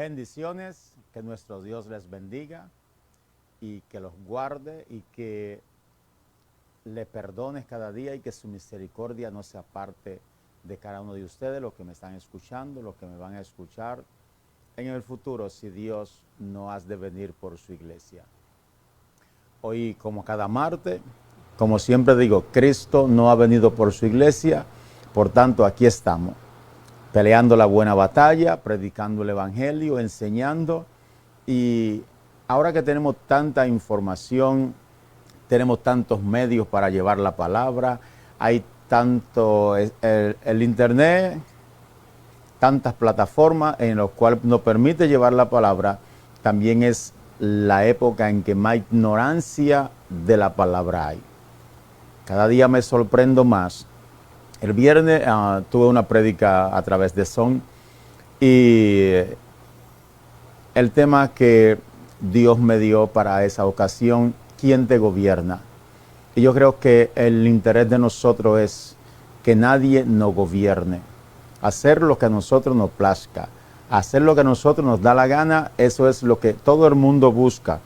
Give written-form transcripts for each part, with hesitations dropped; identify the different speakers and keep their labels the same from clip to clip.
Speaker 1: Bendiciones, que nuestro Dios les bendiga y que los guarde y que le perdones cada día y que su misericordia no se aparte de cada uno de ustedes, los que me están escuchando, los que me van a escuchar en el futuro, si Dios no has de venir por su iglesia. Hoy, como cada martes, como siempre digo, Cristo no ha venido por su iglesia, por tanto aquí estamos, peleando la buena batalla, predicando el evangelio, enseñando. Y ahora que tenemos tanta información, tenemos tantos medios para llevar la palabra, hay tanto el internet, tantas plataformas en las cuales nos permite llevar la palabra, también es la época en que más ignorancia de la palabra hay. Cada día me sorprendo más. El viernes tuve una prédica a través de Zoom y el tema que Dios me dio para esa ocasión, ¿quién te gobierna? Y yo creo que el interés de nosotros es que nadie nos gobierne. Hacer lo que a nosotros nos plazca, hacer lo que a nosotros nos da la gana, eso es lo que todo el mundo busca.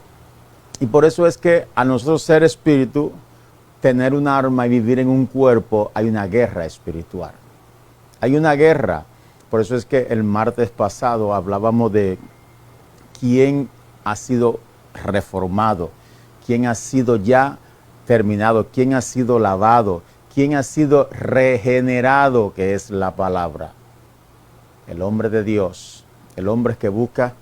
Speaker 1: Y por eso es que a nosotros ser espíritu, tener un arma y vivir en un cuerpo, hay una guerra espiritual. Hay una guerra. Por eso es que el martes pasado hablábamos de quién ha sido reformado, quién ha sido ya terminado, quién ha sido lavado, quién ha sido regenerado, que es la palabra. El hombre de Dios, el hombre que busca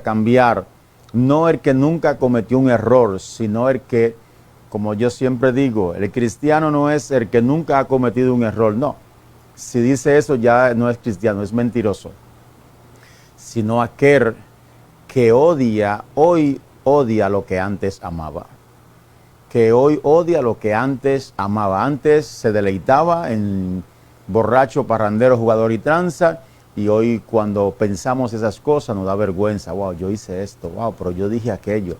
Speaker 1: cambiar, no el que nunca cometió un error, sino el que, como yo siempre digo, el cristiano no es el que nunca ha cometido un error, no. Si dice eso ya no es cristiano, es mentiroso. Sino aquel que hoy odia lo que antes amaba. Que hoy odia lo que antes amaba. Antes se deleitaba en borracho, parrandero, jugador y tranza. Y hoy cuando pensamos esas cosas nos da vergüenza. Wow, yo hice esto. Wow, pero yo dije aquello.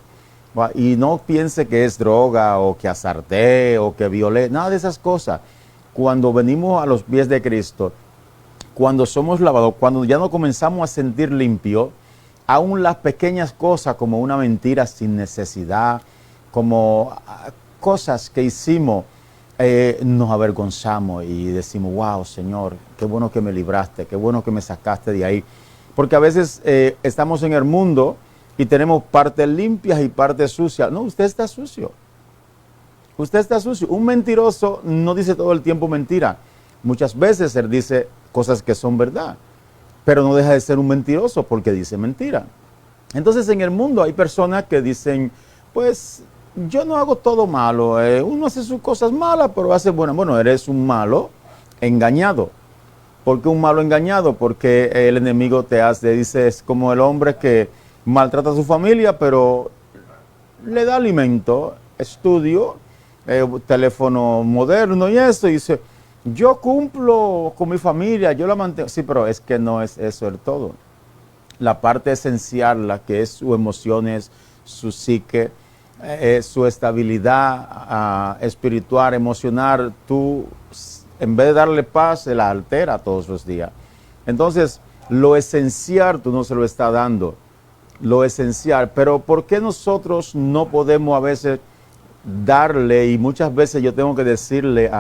Speaker 1: Wow, y no piense que es droga o que azarté o que violé. Nada de esas cosas. Cuando venimos a los pies de Cristo, cuando somos lavados, cuando ya nos comenzamos a sentir limpios, aún las pequeñas cosas como una mentira sin necesidad, como cosas que hicimos, nos avergonzamos y decimos, wow, Señor, qué bueno que me libraste, qué bueno que me sacaste de ahí. Porque a veces estamos en el mundo y tenemos partes limpias y partes sucias. No, usted está sucio. Usted está sucio. Un mentiroso no dice todo el tiempo mentira. Muchas veces él dice cosas que son verdad, pero no deja de ser un mentiroso porque dice mentira. Entonces en el mundo hay personas que dicen, pues yo no hago todo malo, uno hace sus cosas malas, pero hace buenas. Bueno, eres un malo engañado. ¿Por qué un malo engañado? Porque el enemigo te dice, es como el hombre que maltrata a su familia, pero le da alimento, estudio, teléfono moderno y eso, y dice, yo cumplo con mi familia, yo la mantengo. Sí, pero es que no es eso el todo. La parte esencial, la que es sus emociones, su psique, su estabilidad espiritual, emocional, tú, en vez de darle paz, se la altera todos los días. Entonces, lo esencial tú no se lo estás dando, lo esencial. Pero ¿por qué nosotros no podemos a veces darle? Y muchas veces yo tengo que decirle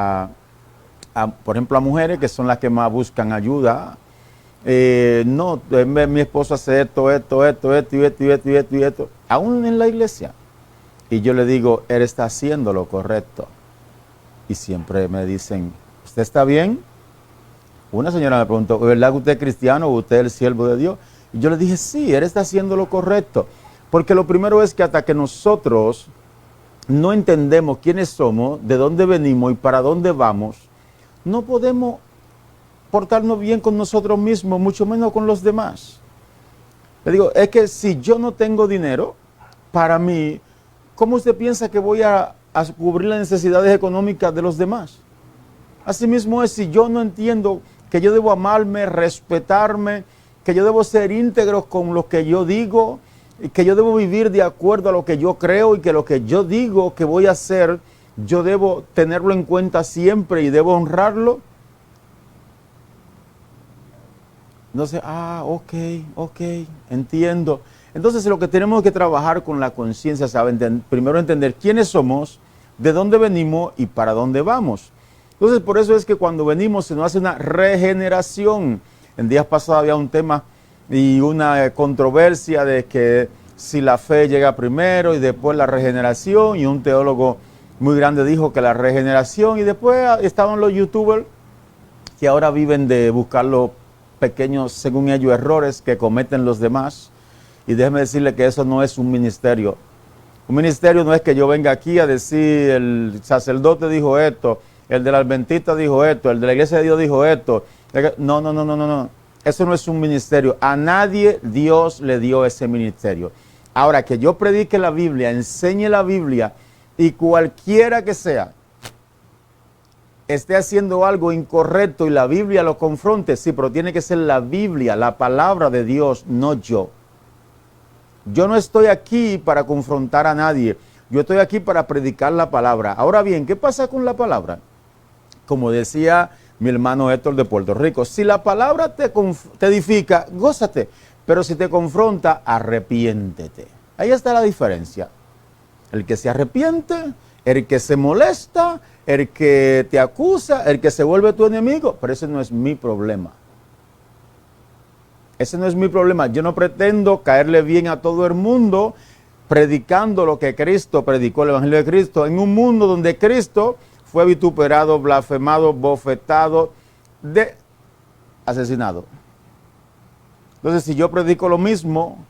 Speaker 1: por ejemplo, a mujeres que son las que más buscan ayuda. No, mi esposo hace esto, aún en la iglesia. Y yo le digo, él está haciendo lo correcto. Y siempre me dicen, ¿usted está bien? Una señora me preguntó, ¿verdad que usted es cristiano o usted es el siervo de Dios? Y yo le dije, sí, él está haciendo lo correcto. Porque lo primero es que hasta que nosotros no entendemos quiénes somos, de dónde venimos y para dónde vamos, no podemos portarnos bien con nosotros mismos, mucho menos con los demás. Le digo, es que si yo no tengo dinero, para mí, ¿cómo usted piensa que voy a cubrir las necesidades económicas de los demás? Asimismo es, si yo no entiendo que yo debo amarme, respetarme, que yo debo ser íntegro con lo que yo digo, y que yo debo vivir de acuerdo a lo que yo creo y que lo que yo digo que voy a hacer, yo debo tenerlo en cuenta siempre y debo honrarlo. Entonces, ok, entiendo. Entonces lo que tenemos que trabajar con la conciencia, ¿saben? Primero entender quiénes somos, de dónde venimos y para dónde vamos. Entonces por eso es que cuando venimos se nos hace una regeneración. En días pasados había un tema y una controversia de que si la fe llega primero y después la regeneración, y un teólogo muy grande dijo que la regeneración, y después estaban los youtubers que ahora viven de buscar los pequeños, según ellos, errores que cometen los demás. Y déjeme decirle que eso no es un ministerio. Un ministerio no es que yo venga aquí a decir, el sacerdote dijo esto, el del adventista dijo esto, el de la iglesia de Dios dijo esto. No. Eso no es un ministerio. A nadie Dios le dio ese ministerio. Ahora, que yo predique la Biblia, enseñe la Biblia, y cualquiera que sea esté haciendo algo incorrecto y la Biblia lo confronte, sí, pero tiene que ser la Biblia, la palabra de Dios, no yo. Yo no estoy aquí para confrontar a nadie, yo estoy aquí para predicar la palabra. Ahora bien, ¿qué pasa con la palabra? Como decía mi hermano Héctor de Puerto Rico, si la palabra te edifica, gózate, pero si te confronta, arrepiéntete. Ahí está la diferencia. El que se arrepiente, el que se molesta, el que te acusa, el que se vuelve tu enemigo, pero ese no es mi problema. Ese no es mi problema. Yo no pretendo caerle bien a todo el mundo predicando lo que Cristo predicó, el Evangelio de Cristo, en un mundo donde Cristo fue vituperado, blasfemado, bofetado, asesinado. Entonces, si yo predico lo mismo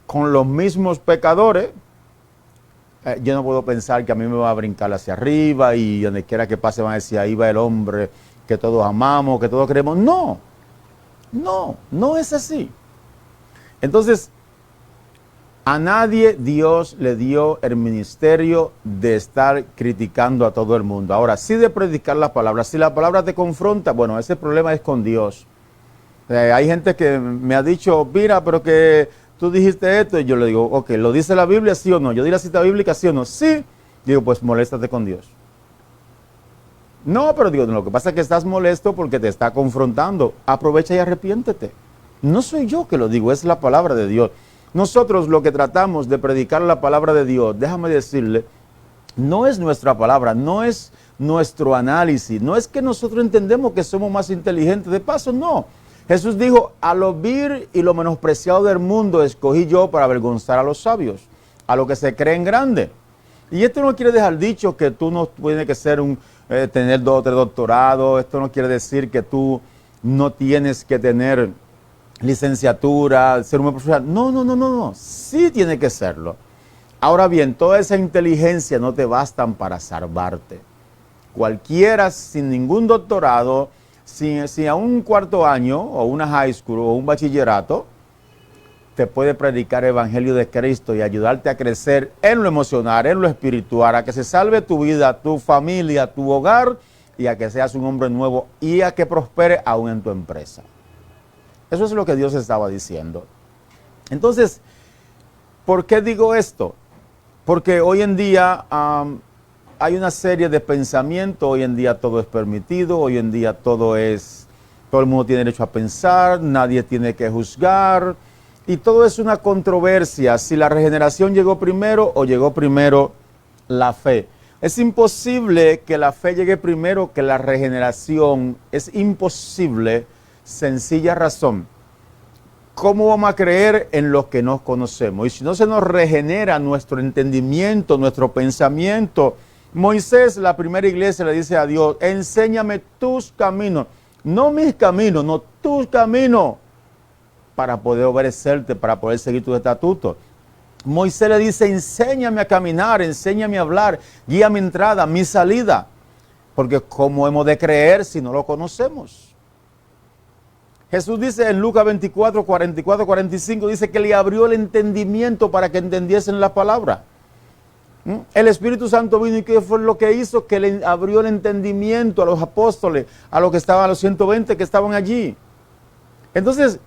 Speaker 1: con los mismos pecadores, yo no puedo pensar que a mí me va a brincar hacia arriba y donde quiera que pase van a decir, ahí va el hombre que todos amamos, que todos queremos. No es así. Entonces, a nadie Dios le dio el ministerio de estar criticando a todo el mundo. Ahora, sí de predicar la palabra. Si la palabra te confronta, bueno, ese problema es con Dios. Hay gente que me ha dicho, mira, pero que tú dijiste esto, y yo le digo, ok, ¿lo dice la Biblia, sí o no? Yo di la cita bíblica, sí o no. Sí. Digo, pues moléstate con Dios. No, pero digo, lo que pasa es que estás molesto porque te está confrontando. Aprovecha y arrepiéntete. No soy yo que lo digo, es la palabra de Dios. Nosotros lo que tratamos de predicar la palabra de Dios, déjame decirle, no es nuestra palabra, no es nuestro análisis, no es que nosotros entendemos que somos más inteligentes. De paso, no. Jesús dijo, a lo vil y lo menospreciado del mundo escogí yo para avergonzar a los sabios, a los que se creen grandes. Y esto no quiere dejar dicho que tú no tienes que ser tener 2 o 3 doctorados, esto no quiere decir que tú no tienes que tener licenciatura, ser un profesional. No, sí tiene que serlo. Ahora bien, toda esa inteligencia no te bastan para salvarte. Cualquiera sin ningún doctorado, sin a un 4º año, o una high school, o un bachillerato, te puede predicar el Evangelio de Cristo y ayudarte a crecer en lo emocional, en lo espiritual, a que se salve tu vida, tu familia, tu hogar, y a que seas un hombre nuevo y a que prospere aún en tu empresa. Eso es lo que Dios estaba diciendo. Entonces, ¿por qué digo esto? Porque hoy en día hay una serie de pensamientos, hoy en día todo es permitido, hoy en día todo el mundo tiene derecho a pensar, nadie tiene que juzgar, y todo es una controversia, si la regeneración llegó primero o llegó primero la fe. Es imposible que la fe llegue primero que la regeneración, es imposible, sencilla razón. ¿Cómo vamos a creer en lo que no conocemos? Y si no se nos regenera nuestro entendimiento, nuestro pensamiento. Moisés, la primera iglesia, le dice a Dios, enséñame tus caminos, no mis caminos, no tus caminos, para poder obedecerte, para poder seguir tus estatutos. Moisés le dice, enséñame a caminar, enséñame a hablar, guía mi entrada, mi salida, porque ¿cómo hemos de creer si no lo conocemos? Jesús dice en Lucas 24, 44, 45, dice que le abrió el entendimiento para que entendiesen la palabra. El Espíritu Santo vino y ¿qué fue lo que hizo? Que le abrió el entendimiento a los apóstoles, a los que estaban, a los 120 que estaban allí. Entonces,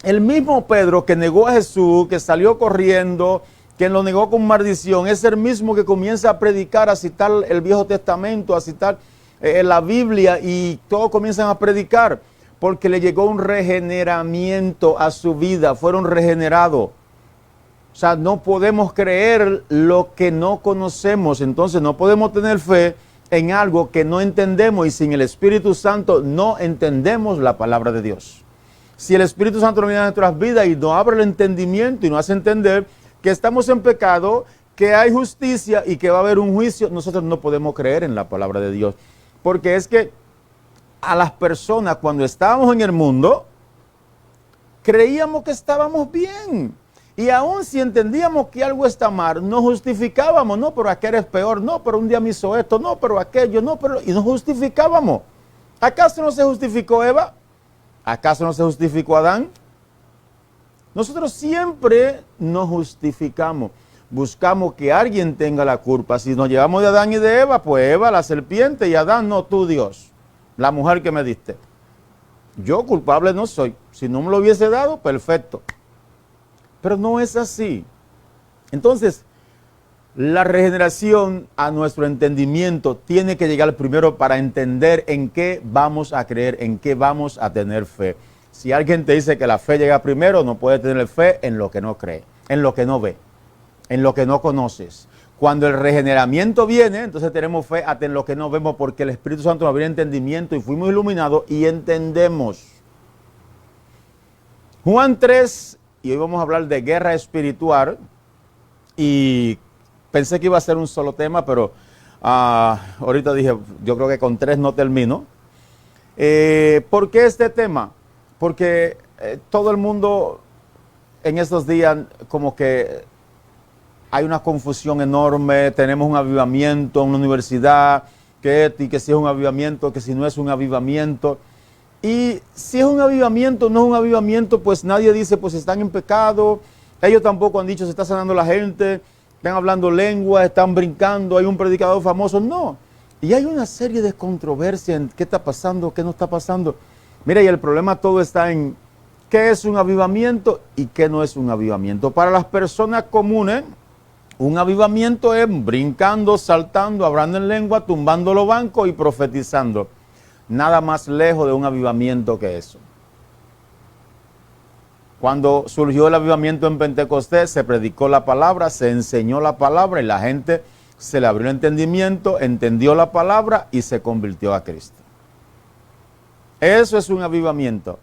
Speaker 1: el mismo Pedro que negó a Jesús, que salió corriendo, que lo negó con maldición, es el mismo que comienza a predicar, a citar el Viejo Testamento, a citar la Biblia, y todos comienzan a predicar. porque le llegó un regeneramiento a su vida, fueron regenerados. O sea, no podemos creer lo que no conocemos, entonces no podemos tener fe en algo que no entendemos, y sin el Espíritu Santo no entendemos la palabra de Dios. Si el Espíritu Santo no viene a nuestras vidas y nos abre el entendimiento y nos hace entender que estamos en pecado, que hay justicia y que va a haber un juicio, nosotros no podemos creer en la palabra de Dios. Porque es que a las personas, cuando estábamos en el mundo, creíamos que estábamos bien. Y aún si entendíamos que algo está mal, nos justificábamos. No, pero aquel es peor. No, pero un día me hizo esto. No, pero aquello. No, pero... Y nos justificábamos. ¿Acaso no se justificó Eva? ¿Acaso no se justificó Adán? Nosotros siempre nos justificamos. Buscamos que alguien tenga la culpa. Si nos llevamos de Adán y de Eva, pues Eva, la serpiente, y Adán, no, tú Dios, la mujer que me diste. Yo culpable no soy. Si no me lo hubiese dado, perfecto. Pero no es así. Entonces, la regeneración a nuestro entendimiento tiene que llegar primero para entender en qué vamos a creer, en qué vamos a tener fe. Si alguien te dice que la fe llega primero, no puede tener fe en lo que no cree, en lo que no ve, en lo que no conoces. Cuando el regeneramiento viene, entonces tenemos fe hasta en lo que no vemos, porque el Espíritu Santo nos abrió entendimiento y fuimos iluminados y entendemos. Juan 3, y hoy vamos a hablar de guerra espiritual, y pensé que iba a ser un solo tema, pero ahorita dije, yo creo que con 3 no termino. ¿Por qué este tema? Porque todo el mundo en estos días como que hay una confusión enorme, tenemos un avivamiento en una universidad, que si es un avivamiento, que si no es un avivamiento. Y si es un avivamiento, no es un avivamiento, pues nadie dice, pues están en pecado. Ellos tampoco han dicho, se está sanando la gente, están hablando lengua, están brincando, hay un predicador famoso. No. Y hay una serie de controversias en qué está pasando, qué no está pasando. Mira, y el problema todo está en qué es un avivamiento y qué no es un avivamiento. Para las personas comunes, un avivamiento es brincando, saltando, hablando en lengua, tumbando los bancos y profetizando. Nada más lejos de un avivamiento que eso. Cuando surgió el avivamiento en Pentecostés, se predicó la palabra, se enseñó la palabra y la gente se le abrió el entendimiento, entendió la palabra y se convirtió a Cristo. Eso es un avivamiento,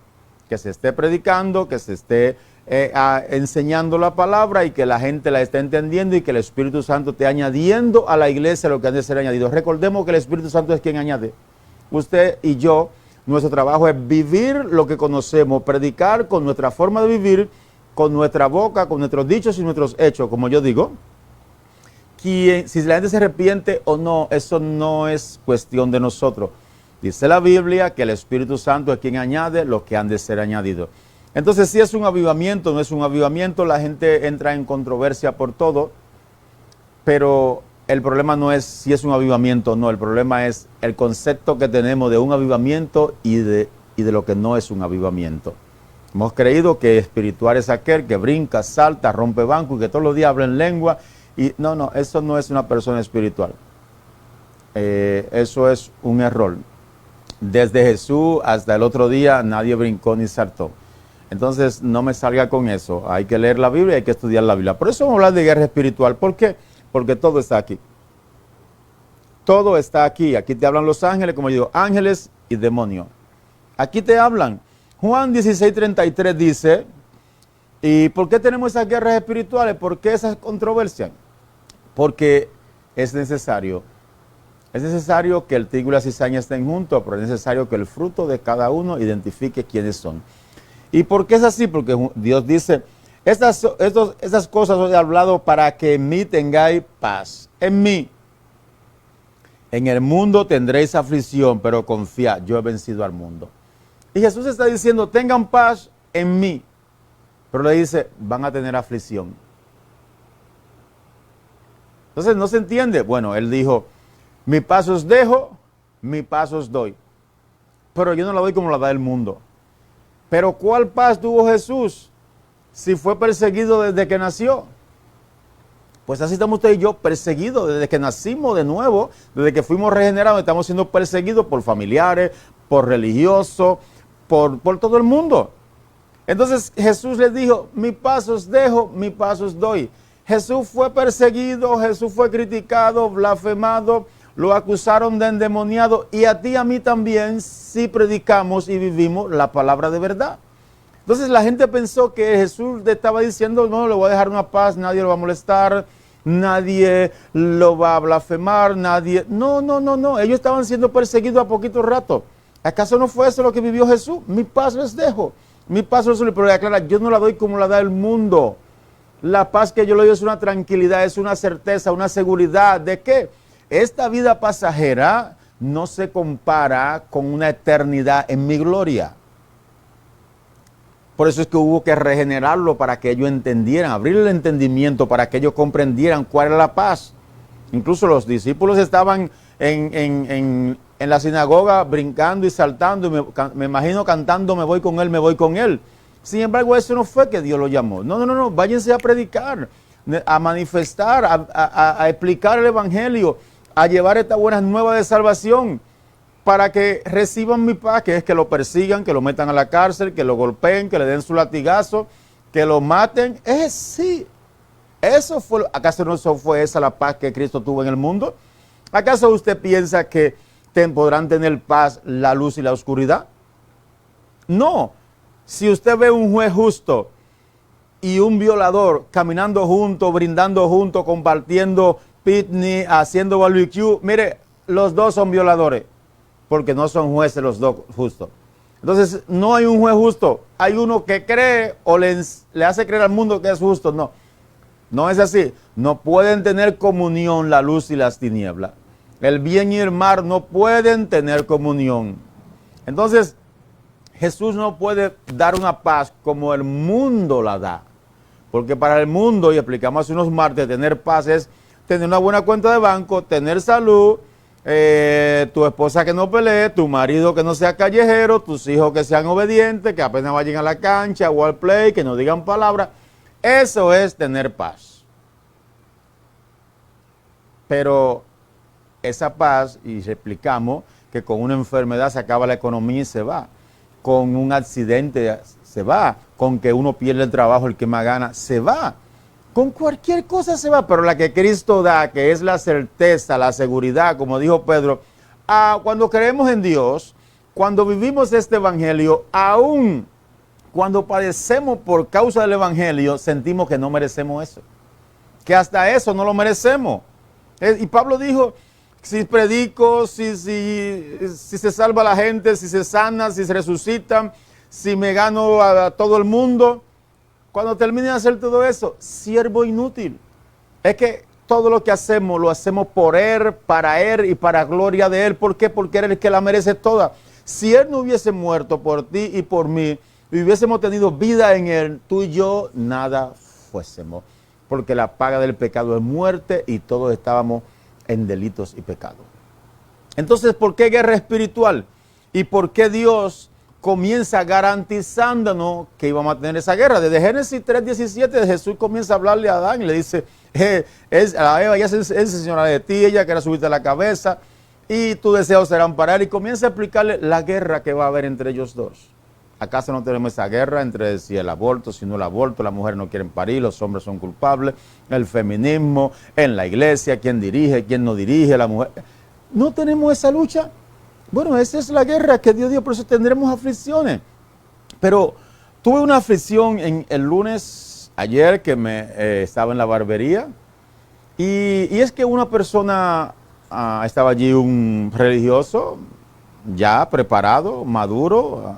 Speaker 1: que se esté predicando, que se esté enseñando la palabra y que la gente la esté entendiendo y que el Espíritu Santo esté añadiendo a la iglesia lo que ha de ser añadido. Recordemos que el Espíritu Santo es quien añade. Usted y yo, nuestro trabajo es vivir lo que conocemos, predicar con nuestra forma de vivir, con nuestra boca, con nuestros dichos y nuestros hechos, como yo digo. Si la gente se arrepiente o no, eso no es cuestión de nosotros. Dice la Biblia que el Espíritu Santo es quien añade lo que han de ser añadido. Entonces, si es un avivamiento, no es un avivamiento, la gente entra en controversia por todo, pero el problema no es si es un avivamiento o no, el problema es el concepto que tenemos de un avivamiento y de lo que no es un avivamiento. Hemos creído que espiritual es aquel que brinca, salta, rompe banco y que todos los días habla en lengua. Y no, eso no es una persona espiritual. Eso es un error. Desde Jesús hasta el otro día nadie brincó ni saltó. Entonces no me salga con eso. Hay que leer la Biblia y hay que estudiar la Biblia. Por eso vamos a hablar de guerra espiritual. ¿Por qué? Porque todo está aquí. Todo está aquí. Aquí te hablan los ángeles, como yo digo, ángeles y demonios. Aquí te hablan. Juan 16:33 dice, ¿y por qué tenemos esas guerras espirituales? ¿Por qué esas controversias? Porque es necesario. Es necesario que el trigo y la cizaña estén juntos, pero es necesario que el fruto de cada uno identifique quiénes son. ¿Y por qué es así? Porque Dios dice, estas cosas os he hablado para que en mí tengáis paz. En mí. En el mundo tendréis aflicción, pero confiad, yo he vencido al mundo. Y Jesús está diciendo, tengan paz en mí. Pero le dice, van a tener aflicción. Entonces no se entiende. Bueno, él dijo, mi paz os dejo, mi paz os doy. Pero yo no la doy como la da el mundo. Pero ¿cuál paz tuvo Jesús si fue perseguido desde que nació? Pues así estamos usted y yo perseguidos desde que nacimos de nuevo, desde que fuimos regenerados, estamos siendo perseguidos por familiares, por religiosos, por todo el mundo. Entonces Jesús les dijo, mi paz os dejo, mi paz os doy. Jesús fue perseguido, Jesús fue criticado, blasfemado, lo acusaron de endemoniado, y a ti y a mí también, si predicamos y vivimos la palabra de verdad. Entonces la gente pensó que Jesús le estaba diciendo, no, le voy a dejar una paz, nadie lo va a molestar, nadie lo va a blasfemar, nadie... No, ellos estaban siendo perseguidos a poquito rato. ¿Acaso no fue eso lo que vivió Jesús? Mi paz les dejo, mi paz les doy, pero aclara, yo no la doy como la da el mundo. La paz que yo le doy es una tranquilidad, es una certeza, una seguridad de que esta vida pasajera no se compara con una eternidad en mi gloria. Por eso es que hubo que regenerarlo para que ellos entendieran, abrir el entendimiento para que ellos comprendieran cuál era la paz. Incluso los discípulos estaban en la sinagoga brincando y saltando, y me imagino cantando, me voy con él, me voy con él. Sin embargo, eso no fue que Dios lo llamó. No, váyanse a predicar, a manifestar, a explicar el evangelio, a llevar esta buena nueva de salvación, para que reciban mi paz, que es que lo persigan, que lo metan a la cárcel, que lo golpeen, que le den su latigazo, que lo maten. Sí, eso fue. ¿Acaso no fue esa la paz que Cristo tuvo en el mundo? ¿Acaso usted piensa que podrán tener paz la luz y la oscuridad? No. Si usted ve un juez justo y un violador caminando juntos, brindando juntos, compartiendo picnic, haciendo barbecue, mire, los dos son violadores, porque no son jueces los dos justos. Entonces, no hay un juez justo. Hay uno que cree o le hace creer al mundo que es justo. No es así. No pueden tener comunión la luz y las tinieblas. El bien y el mal no pueden tener comunión. Entonces, Jesús no puede dar una paz como el mundo la da. Porque para el mundo, y explicamos hace unos martes, tener paz es tener una buena cuenta de banco, tener salud, tu esposa que no pelee, tu marido que no sea callejero, tus hijos que sean obedientes, que apenas vayan a la cancha o al play, que no digan palabras. Eso es tener paz. Pero esa paz, y explicamos que con una enfermedad se acaba la economía y se va. Con un accidente se va. Con que uno pierde el trabajo, el que más gana, se va. Con cualquier cosa se va, pero la que Cristo da, que es la certeza, la seguridad, como dijo Pedro, cuando creemos en Dios, cuando vivimos este evangelio, aún cuando padecemos por causa del evangelio, sentimos que no merecemos eso. Que hasta eso no lo merecemos. Y Pablo dijo, si predico, si se salva la gente, si se sana, si se resucitan, si me gano a todo el mundo, cuando termine de hacer todo eso, siervo inútil. Es que todo lo que hacemos, lo hacemos por Él, para Él y para gloria de Él. ¿Por qué? Porque Él es el que la merece toda. Si Él no hubiese muerto por ti y por mí, y hubiésemos tenido vida en Él, tú y yo nada fuésemos. Porque la paga del pecado es muerte y todos estábamos en delitos y pecados. Entonces, ¿por qué guerra espiritual? ¿Y por qué Dios comienza garantizándonos que íbamos a tener esa guerra? Desde Génesis 3:17 Jesús comienza a hablarle a Adán y le dice, a Eva, ella se enseñará de ti, ella querrá subirte a la cabeza y tus deseos serán para él, y comienza a explicarle la guerra que va a haber entre ellos dos. ¿Acaso no tenemos esa guerra entre si el aborto, si no el aborto, las mujeres no quieren parir, los hombres son culpables, el feminismo, en la iglesia, quién dirige, quién no dirige, la mujer? ¿No tenemos esa lucha? Bueno, esa es la guerra que Dios dio, por eso tendremos aflicciones. Pero tuve una aflicción el lunes, ayer, que estaba en la barbería, y es que una persona, estaba allí un religioso, ya preparado, maduro,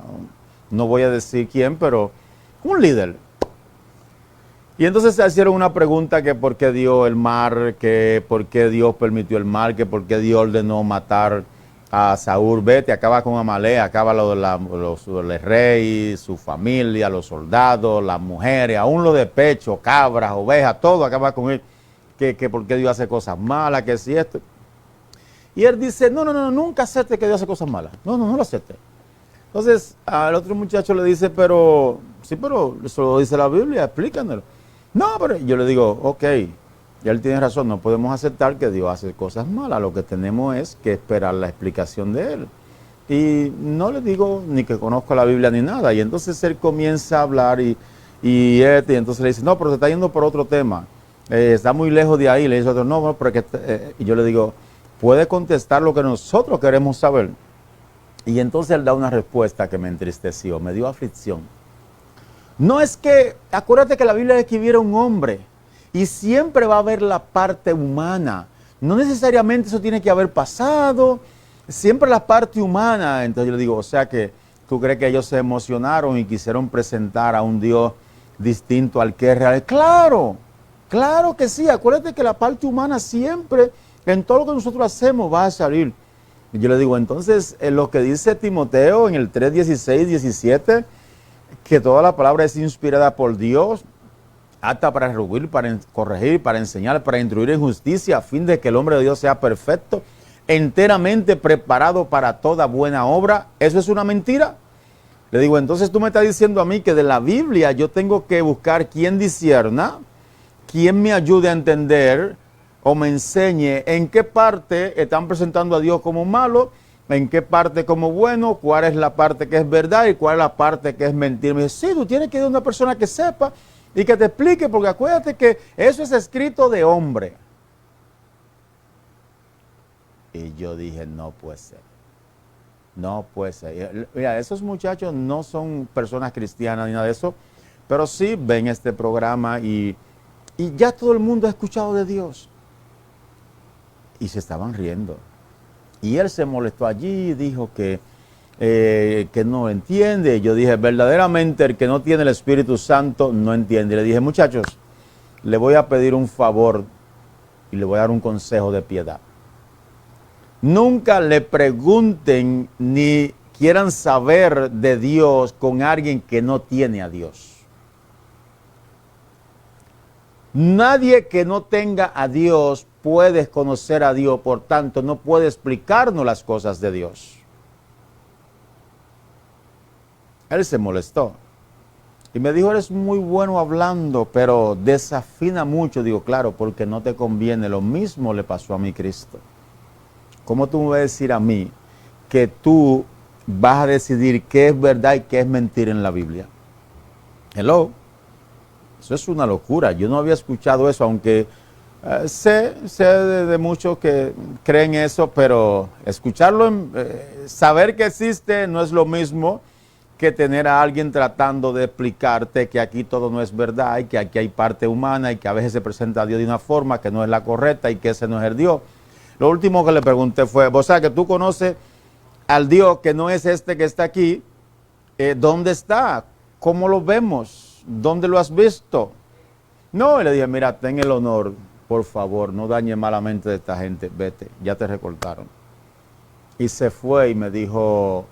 Speaker 1: no voy a decir quién, pero un líder. Y entonces se hicieron una pregunta que por qué dio el mar, que por qué Dios permitió el mar, que por qué Dios ordenó matar a Saúl. Vete, acaba con Amalek, acaba el rey, su familia, los soldados, las mujeres, aún lo de pecho, cabras, ovejas, todo acaba con él. Que por qué Dios hace cosas malas, que si esto. Y él dice, no, nunca acepte que Dios hace cosas malas. No lo acepte. Entonces, al otro muchacho le dice, pero eso lo dice la Biblia, explícanlo. No, pero yo le digo, ok, ya él tiene razón, no podemos aceptar que Dios hace cosas malas, lo que tenemos es que esperar la explicación de él. Y no le digo ni que conozco la Biblia ni nada. Y entonces él comienza a hablar y entonces le dice, no, pero se está yendo por otro tema. Está muy lejos de ahí. Le dice otro, no, porque y yo le digo, puede contestar lo que nosotros queremos saber. Y entonces él da una respuesta que me entristeció, me dio aflicción. No es que, acuérdate que la Biblia le escribiera un hombre y siempre va a haber la parte humana. No necesariamente eso tiene que haber pasado, siempre la parte humana. Entonces yo le digo, o sea que tú crees que ellos se emocionaron y quisieron presentar a un Dios distinto al que es real. Claro, claro que sí. Acuérdate que la parte humana siempre, en todo lo que nosotros hacemos, va a salir. Y yo le digo, entonces, lo que dice Timoteo en el 3, 16, 17, que toda la palabra es inspirada por Dios, apta para redarguir, para corregir, para enseñar, para instruir en justicia, a fin de que el hombre de Dios sea perfecto, enteramente preparado para toda buena obra. ¿Eso es una mentira? Le digo, entonces tú me estás diciendo a mí que de la Biblia yo tengo que buscar quién discierna, quién me ayude a entender o me enseñe en qué parte están presentando a Dios como malo, en qué parte como bueno, cuál es la parte que es verdad y cuál es la parte que es mentira. Me dice, sí, tú tienes que ir a una persona que sepa y que te explique, porque acuérdate que eso es escrito de hombre. Y yo dije, no puede ser. No puede ser. Mira, esos muchachos no son personas cristianas ni nada de eso, pero sí ven este programa y ya todo el mundo ha escuchado de Dios. Y se estaban riendo. Y él se molestó allí y dijo que no entiende. Y yo dije, verdaderamente el que no tiene el Espíritu Santo no entiende. Y le dije, muchachos, le voy a pedir un favor y le voy a dar un consejo de piedad. Nunca le pregunten ni quieran saber de Dios con alguien que no tiene a Dios. Nadie que no tenga a Dios puede conocer a Dios, por tanto no puede explicarnos las cosas de Dios. Él se molestó y me dijo, eres muy bueno hablando, pero desafina mucho. Digo, claro, porque no te conviene. Lo mismo le pasó a mi Cristo. ¿Cómo tú me vas a decir a mí que tú vas a decidir qué es verdad y qué es mentira en la Biblia? Hello. Eso es una locura. Yo no había escuchado eso, aunque sé de muchos que creen eso, pero escucharlo, saber que existe no es lo mismo que tener a alguien tratando de explicarte que aquí todo no es verdad y que aquí hay parte humana y que a veces se presenta a Dios de una forma que no es la correcta y que ese no es el Dios. Lo último que le pregunté fue, vos sabes que tú conoces al Dios que no es este que está aquí, ¿dónde está? ¿Cómo lo vemos? ¿Dónde lo has visto? No, y le dije, mira, ten el honor, por favor, no dañe malamente de esta gente, vete, ya te recortaron. Y se fue y me dijo,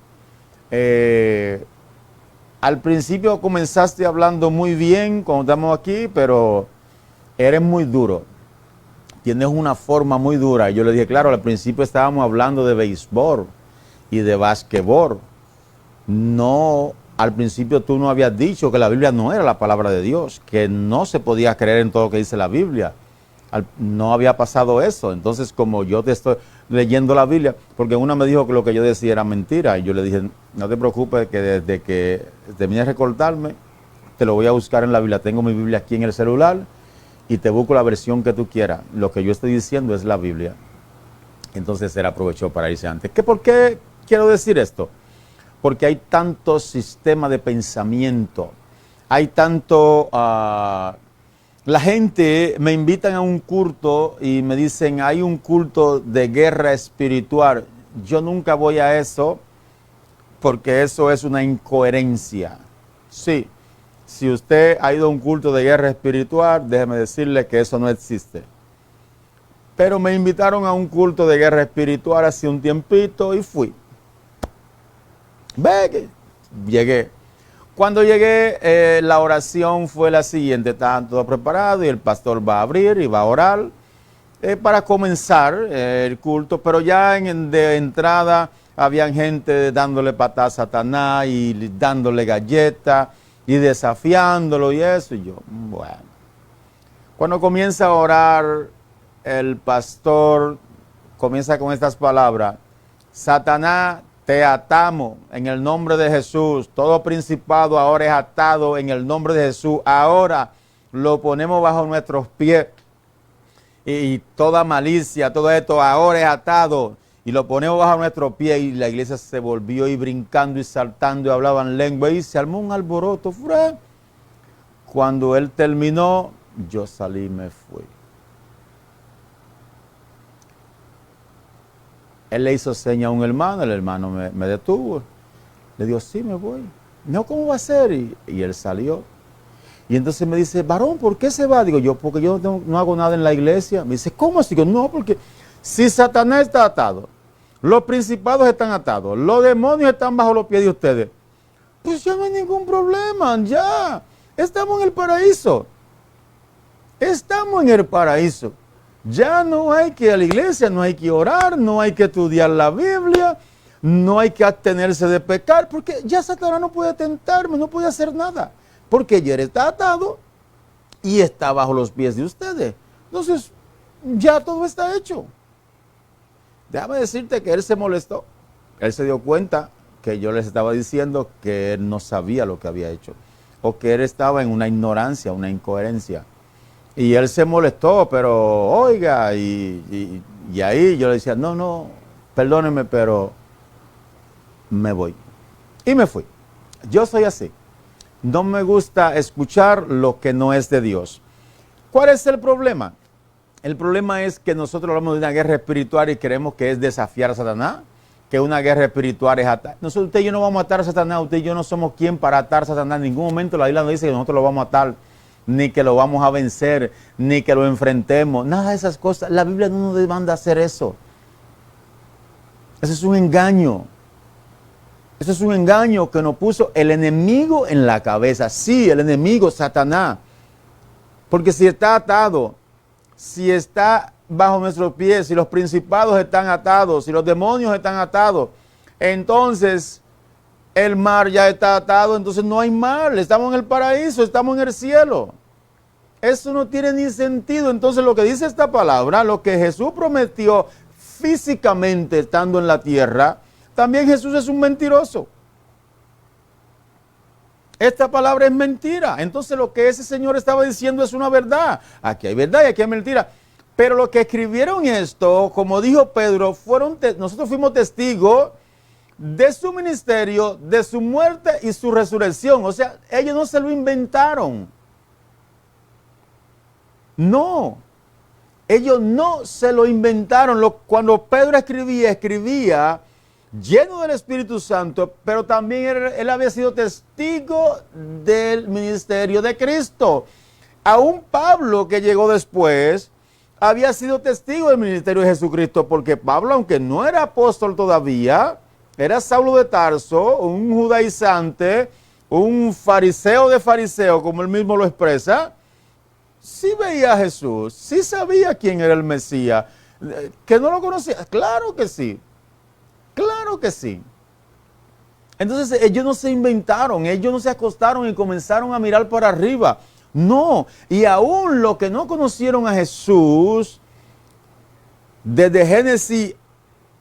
Speaker 1: al principio comenzaste hablando muy bien cuando estamos aquí, pero eres muy duro, tienes una forma muy dura. Y yo le dije, claro, al principio estábamos hablando de béisbol y de basquetbol, no. Al principio tú no habías dicho que la Biblia no era la palabra de Dios, que no se podía creer en todo lo que dice la Biblia. No había pasado eso. Entonces, como yo te estoy leyendo la Biblia, porque una me dijo que lo que yo decía era mentira, y yo le dije, no te preocupes, que desde que termine de recortarme, te lo voy a buscar en la Biblia. Tengo mi Biblia aquí en el celular y te busco la versión que tú quieras. Lo que yo estoy diciendo es la Biblia. Entonces él aprovechó para irse antes. ¿Por qué quiero decir esto? Porque hay tanto sistema de pensamiento, hay tanto... la gente me invitan a un culto y me dicen, hay un culto de guerra espiritual. Yo nunca voy a eso porque eso es una incoherencia. Sí, si usted ha ido a un culto de guerra espiritual, déjeme decirle que eso no existe. Pero me invitaron a un culto de guerra espiritual hace un tiempito y fui. Ve que llegué. Cuando llegué, la oración fue la siguiente. Estaban todos preparados y el pastor va a abrir y va a orar para comenzar el culto. Pero ya de entrada habían gente dándole patada a Satanás y dándole galletas y desafiándolo y eso. Y yo, bueno. Cuando comienza a orar, el pastor comienza con estas palabras. Satanás, te atamos en el nombre de Jesús. Todo principado ahora es atado en el nombre de Jesús. Ahora lo ponemos bajo nuestros pies. Y toda malicia, todo esto ahora es atado. Y lo ponemos bajo nuestros pies. Y la iglesia se volvió y brincando y saltando y hablaban lengua. Y se armó un alboroto. Cuando él terminó, yo salí y me fui. Él le hizo seña a un hermano, el hermano me detuvo. Le dijo, sí, me voy. No, ¿cómo va a ser? Y él salió. Y entonces me dice, varón, ¿por qué se va? Digo yo, porque yo no hago nada en la iglesia. Me dice, ¿cómo así? Digo, no, porque si Satanás está atado, los principados están atados, los demonios están bajo los pies de ustedes, pues ya no hay ningún problema, ya. Estamos en el paraíso. Estamos en el paraíso. Ya no hay que ir a la iglesia, no hay que orar, no hay que estudiar la Biblia, no hay que abstenerse de pecar, porque ya Satanás no puede tentarme, no puede hacer nada, porque ya está atado y está bajo los pies de ustedes. Entonces, ya todo está hecho. Déjame decirte que él se molestó, él se dio cuenta que yo les estaba diciendo que él no sabía lo que había hecho, o que él estaba en una ignorancia, una incoherencia. Y él se molestó, pero oiga, y ahí yo le decía, no, perdóneme, pero me voy. Y me fui. Yo soy así. No me gusta escuchar lo que no es de Dios. ¿Cuál es el problema? El problema es que nosotros hablamos de una guerra espiritual y creemos que es desafiar a Satanás, que una guerra espiritual es atar. Nosotros, usted y yo no vamos a atar a Satanás, usted y yo no somos quien para atar a Satanás. En ningún momento la Biblia nos dice que nosotros lo vamos a atar, ni que lo vamos a vencer, ni que lo enfrentemos. Nada de esas cosas. La Biblia no nos demanda hacer eso. Ese es un engaño. Eso es un engaño que nos puso el enemigo en la cabeza. Sí, el enemigo, Satanás. Porque si está atado, si está bajo nuestros pies, si los principados están atados, si los demonios están atados, entonces el mar ya está atado, entonces no hay mar, estamos en el paraíso, estamos en el cielo. Eso no tiene ni sentido. Entonces lo que dice esta palabra, lo que Jesús prometió físicamente estando en la tierra, también Jesús es un mentiroso. Esta palabra es mentira. Entonces lo que ese señor estaba diciendo es una verdad. Aquí hay verdad y aquí hay mentira. Pero los que escribieron esto, como dijo Pedro, nosotros fuimos testigos de su ministerio, de su muerte y su resurrección. O sea, ellos no se lo inventaron. No, ellos no se lo inventaron. Cuando Pedro escribía lleno del Espíritu Santo, pero también él había sido testigo del ministerio de Cristo. Aún Pablo, que llegó después, había sido testigo del ministerio de Jesucristo, porque Pablo, aunque no era apóstol todavía, era Saulo de Tarso, un judaizante, un fariseo de fariseo, como él mismo lo expresa. Sí veía a Jesús, sí sabía quién era el Mesías. ¿Que no lo conocía? Claro que sí, claro que sí. Entonces ellos no se inventaron, ellos no se acostaron y comenzaron a mirar para arriba. No, y aún los que no conocieron a Jesús, desde Génesis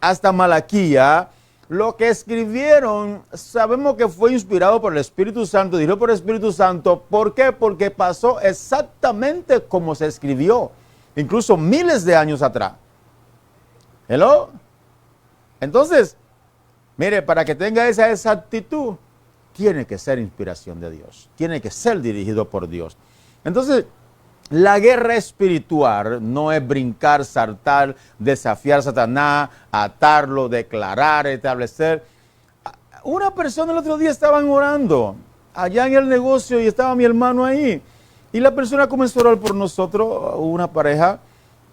Speaker 1: hasta Malaquía, lo que escribieron, sabemos que fue inspirado por el Espíritu Santo, dirigido por el Espíritu Santo. ¿Por qué? Porque pasó exactamente como se escribió, incluso miles de años atrás. ¿Hello? Entonces, mire, para que tenga esa exactitud, tiene que ser inspiración de Dios, tiene que ser dirigido por Dios. Entonces, la guerra espiritual no es brincar, saltar, desafiar a Satanás, atarlo, declarar, establecer. Una persona el otro día estaban orando allá en el negocio y estaba mi hermano ahí. Y la persona comenzó a orar por nosotros, una pareja,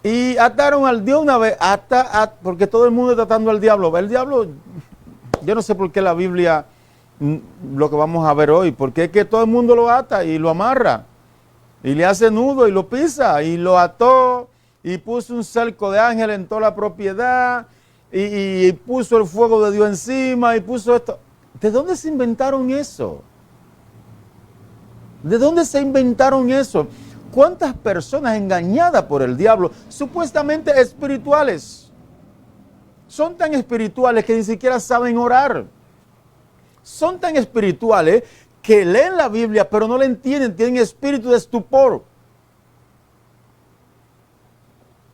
Speaker 1: y ataron al Dios una vez, porque todo el mundo está atando al diablo. El diablo, yo no sé por qué la Biblia, lo que vamos a ver hoy, porque es que todo el mundo lo ata y lo amarra. Y le hace nudo y lo pisa y lo ató y puso un cerco de ángel en toda la propiedad y puso el fuego de Dios encima y puso esto. ¿De dónde se inventaron eso? ¿De dónde se inventaron eso? ¿Cuántas personas engañadas por el diablo, supuestamente espirituales, son tan espirituales que ni siquiera saben orar. Son tan espirituales que leen la Biblia, pero no la entienden, tienen espíritu de estupor.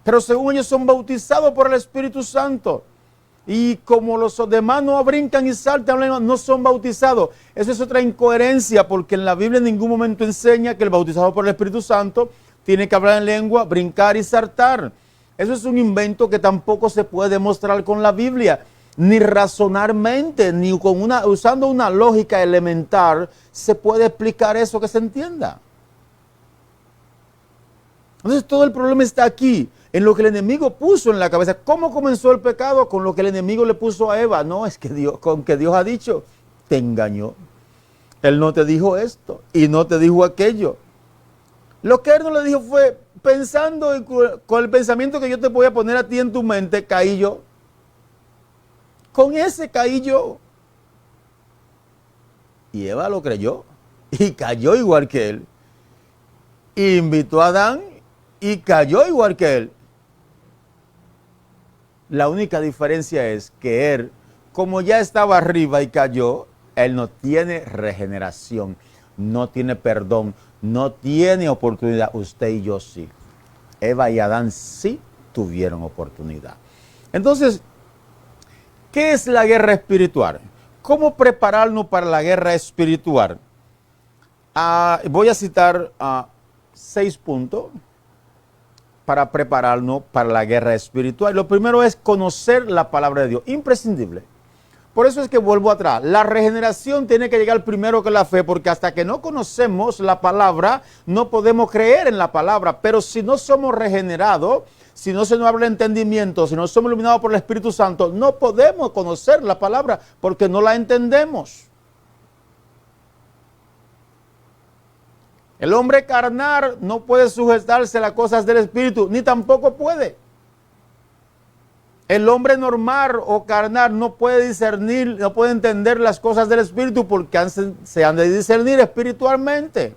Speaker 1: Pero según ellos son bautizados por el Espíritu Santo. Y como los demás no brincan y saltan, no son bautizados. Eso es otra incoherencia, porque en la Biblia en ningún momento enseña que el bautizado por el Espíritu Santo tiene que hablar en lengua, brincar y saltar. Eso es un invento que tampoco se puede demostrar con la Biblia. Ni razonarmente, ni usando una lógica elemental, se puede explicar eso que se entienda. Entonces todo el problema está aquí, en lo que el enemigo puso en la cabeza. ¿Cómo comenzó el pecado? Con lo que el enemigo le puso a Eva. No, es que con que Dios ha dicho, te engañó. Él no te dijo esto y no te dijo aquello. Lo que él no le dijo fue, pensando con el pensamiento que yo te voy a poner a ti en tu mente, caí yo. Con ese caí yo. Y Eva lo creyó y cayó igual que él. Y invitó a Adán y cayó igual que él. La única diferencia es que él, como ya estaba arriba y cayó, él no tiene regeneración, no tiene perdón, no tiene oportunidad. Usted y yo sí. Eva y Adán sí tuvieron oportunidad. Entonces, ¿qué es la guerra espiritual? ¿Cómo prepararnos para la guerra espiritual? Voy a citar 6 puntos para prepararnos para la guerra espiritual. Lo primero es conocer la palabra de Dios, imprescindible. Por eso es que vuelvo atrás. La regeneración tiene que llegar primero que la fe, porque hasta que no conocemos la palabra, no podemos creer en la palabra. Pero si no somos regenerados, si no se nos abre el entendimiento, si no somos iluminados por el Espíritu Santo, no podemos conocer la palabra porque no la entendemos. El hombre carnal no puede sujetarse a las cosas del Espíritu, ni tampoco puede. El hombre normal o carnal no puede discernir, no puede entender las cosas del Espíritu porque se han de discernir espiritualmente.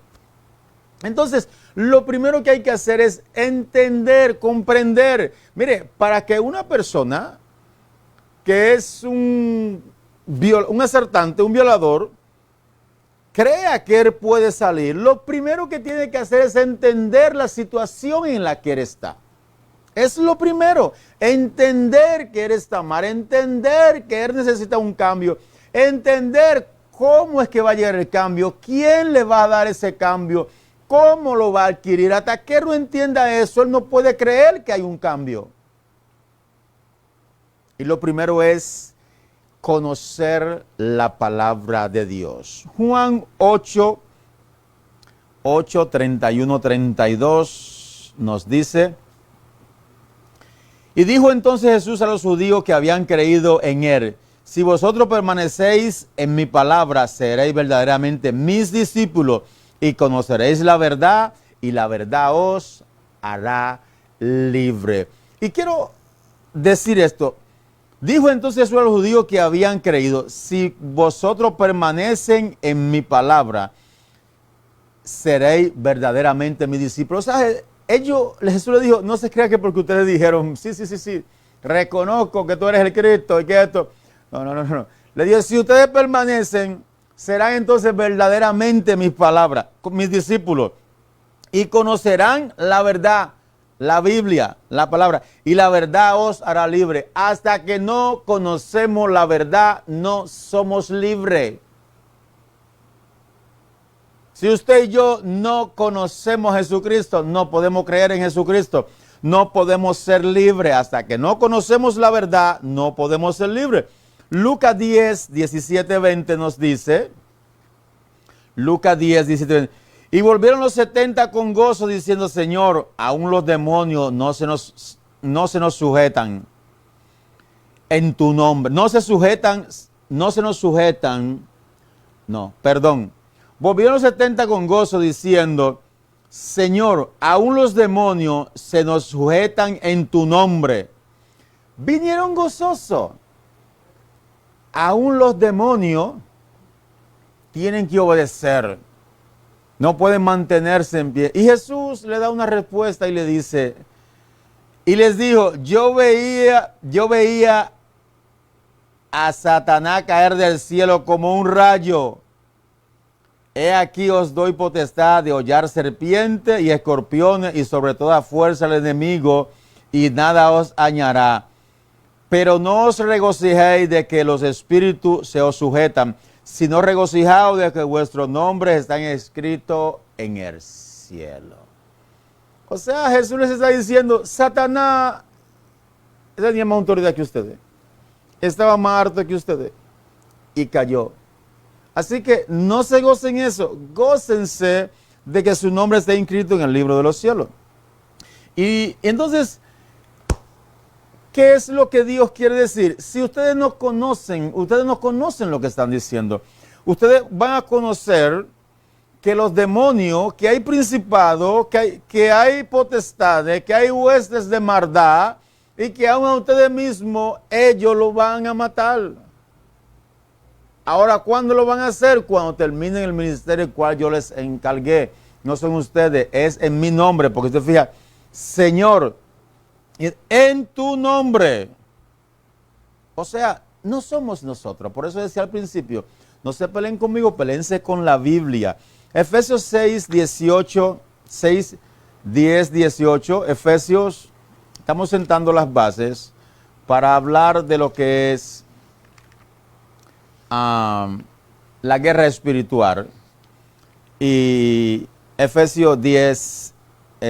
Speaker 1: Entonces, lo primero que hay que hacer es entender, comprender. Mire, para que una persona que es un asaltante, un violador, crea que él puede salir, lo primero que tiene que hacer es entender la situación en la que él está. Es lo primero, entender que él está mal, entender que él necesita un cambio, entender cómo es que va a llegar el cambio, quién le va a dar ese cambio, cómo lo va a adquirir. Hasta que él no entienda eso, él no puede creer que hay un cambio. Y lo primero es conocer la palabra de Dios. Juan 8, 31, 32 nos dice: y dijo entonces Jesús a los judíos que habían creído en él: si vosotros permanecéis en mi palabra, seréis verdaderamente mis discípulos y conoceréis la verdad, y la verdad os hará libre. Y quiero decir esto. Dijo entonces Jesús a los judíos que habían creído: si vosotros permanecen en mi palabra, seréis verdaderamente mis discípulos. O sea, Jesús le dijo: no se crea que porque ustedes dijeron, sí, reconozco que tú eres el Cristo y que esto. No. Le dijo: si ustedes permanecen, serán entonces verdaderamente mis palabras, mis discípulos, y conocerán la verdad. La Biblia, la palabra, y la verdad os hará libre. Hasta que no conocemos la verdad, no somos libres. Si usted y yo no conocemos a Jesucristo, no podemos creer en Jesucristo, no podemos ser libres. Hasta que no conocemos la verdad, no podemos ser libres. Lucas 10, 17, 20 nos dice, Lucas 10, 17, 20. Y volvieron los 70 con gozo diciendo: Señor, aún los demonios no se nos sujetan en tu nombre. Volvieron los 70 con gozo diciendo: Señor, aún los demonios se nos sujetan en tu nombre. Vinieron gozosos. Aún los demonios tienen que obedecer. No pueden mantenerse en pie. Y Jesús le da una respuesta y le dice, y les dijo: yo veía a Satanás caer del cielo como un rayo. He aquí os doy potestad de hollar serpientes y escorpiones y sobre toda fuerza del enemigo, y nada os dañará. Pero no os regocijéis de que los espíritus se os sujetan, sino regocijaos de que vuestros nombres están escritos en el cielo. O sea, Jesús les está diciendo, Satanás tenía más autoridad que ustedes, estaba más harto que ustedes y cayó. Así que no se gocen eso, gócense de que su nombre esté inscrito en el libro de los cielos. Y entonces, ¿qué es lo que Dios quiere decir? Si ustedes no conocen lo que están diciendo. Ustedes van a conocer que los demonios, que hay principados, que hay potestades, que hay huestes de maldad, y que aún a ustedes mismos, ellos lo van a matar. Ahora, ¿cuándo lo van a hacer? Cuando terminen el ministerio el cual yo les encargué. No son ustedes, es en mi nombre, porque usted fija, Señor, en tu nombre. O sea, no somos nosotros. Por eso decía al principio, no se peleen conmigo, peleense con la Biblia. Efesios 6, 18, 6, 10, 18. Efesios, estamos sentando las bases para hablar de lo que es la guerra espiritual. Y Efesios 10,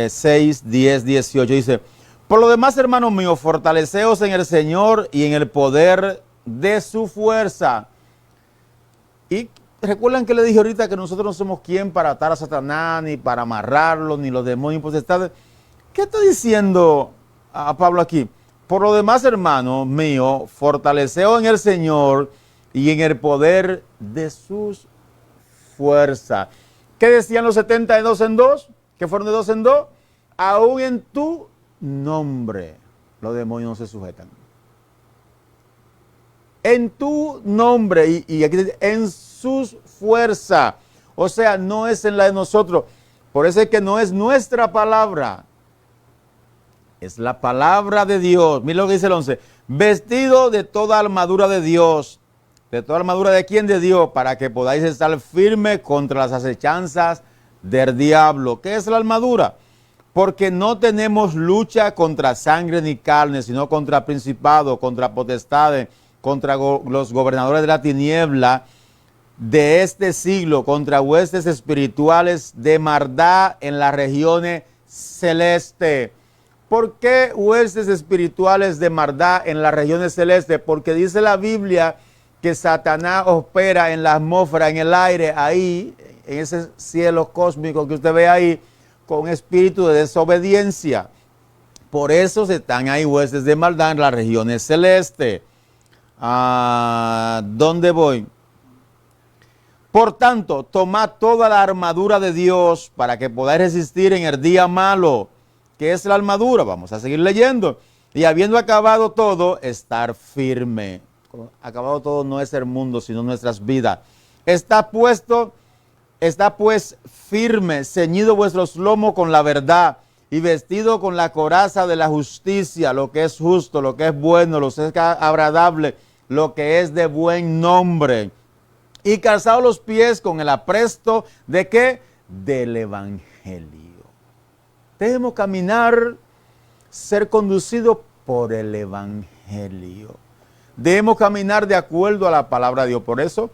Speaker 1: 6, 10, 18 dice, por lo demás, hermanos míos, fortaleceos en el Señor y en el poder de su fuerza. Y recuerdan que le dije ahorita que nosotros no somos quien para atar a Satanás, ni para amarrarlo, ni los demonios potestades. ¿Qué está diciendo a Pablo aquí? Por lo demás, hermanos míos, fortaleceos en el Señor y en el poder de sus fuerzas. ¿Qué decían los 70 de 2 en 2? ¿Que fueron de 2 en 2? Aún en tu nombre los demonios no se sujetan. En tu nombre, y aquí dice, en sus fuerzas. O sea, no es en la de nosotros. Por eso es que no es nuestra palabra. Es la palabra de Dios. Mira lo que dice el 11. Vestido de toda armadura de Dios. ¿De toda armadura de quién? De Dios. Para que podáis estar firmes contra las acechanzas del diablo. ¿Qué es la armadura? Porque no tenemos lucha contra sangre ni carne, sino contra principados, contra potestades, contra los gobernadores de la tiniebla de este siglo, contra huestes espirituales de maldad en las regiones celestes. ¿Por qué huestes espirituales de maldad en las regiones celestes? Porque dice la Biblia que Satanás opera en la atmósfera, en el aire, ahí, en ese cielo cósmico que usted ve ahí, con espíritu de desobediencia. Por eso están ahí huestes de maldad en las regiones celestes. ¿Dónde voy? Por tanto, tomad toda la armadura de Dios para que podáis resistir en el día malo. ¿Qué es la armadura? Vamos a seguir leyendo. Y habiendo acabado todo, estar firme. Acabado todo no es el mundo, sino nuestras vidas. Está pues firme, ceñido vuestros lomos con la verdad y vestido con la coraza de la justicia, lo que es justo, lo que es bueno, lo que es agradable, lo que es de buen nombre. Y calzados los pies con el apresto de ¿qué? Del evangelio. Debemos caminar, ser conducidos por el evangelio. Debemos caminar de acuerdo a la palabra de Dios. Por eso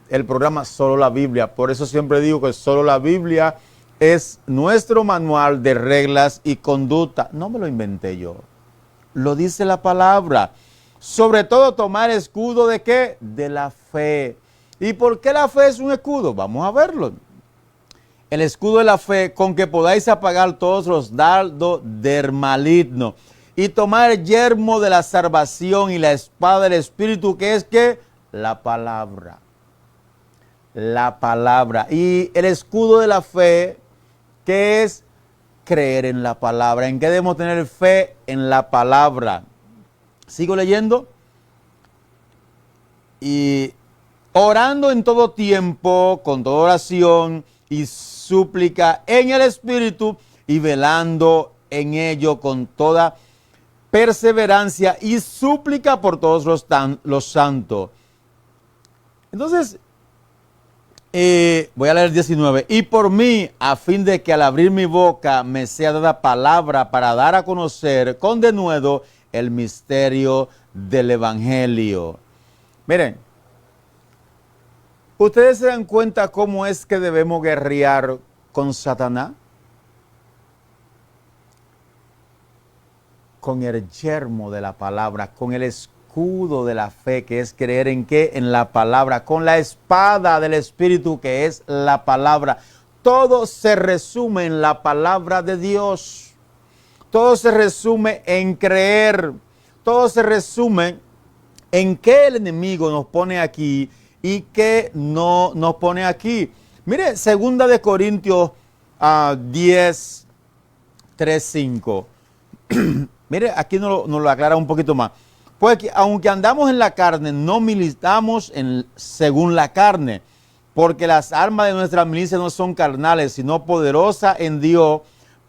Speaker 1: el programa Solo la Biblia. Por eso siempre digo que Solo la Biblia es nuestro manual de reglas y conducta. No me lo inventé yo. Lo dice la palabra. Sobre todo tomar escudo de ¿qué? De la fe. ¿Y por qué la fe es un escudo? Vamos a verlo. El escudo de la fe con que podáis apagar todos los dardos del maligno. Y tomar el yermo de la salvación y la espada del Espíritu, que es ¿qué? La palabra. La palabra. Y el escudo de la fe, que es creer en la palabra. ¿En qué debemos tener fe? En la palabra. Sigo leyendo. Y orando en todo tiempo, con toda oración y súplica en el Espíritu, y velando en ello con toda perseverancia y súplica por todos los santos. Entonces, voy a leer 19. Y por mí, a fin de que al abrir mi boca me sea dada palabra para dar a conocer con denuedo el misterio del Evangelio. Miren, ¿ustedes se dan cuenta cómo es que debemos guerrear con Satanás? Con el yermo de la palabra, con el escudo de la fe, que es creer en qué, en la palabra, con la espada del Espíritu, que es la palabra. Todo se resume en la palabra de Dios. Todo se resume en creer. Todo se resume en qué el enemigo nos pone aquí y qué no nos pone aquí. Mire, 2 de Corintios 10, 3, 5. Mire, aquí nos lo aclara un poquito más. Pues que, aunque andamos en la carne, no militamos según la carne, porque las armas de nuestra milicia no son carnales, sino poderosas en Dios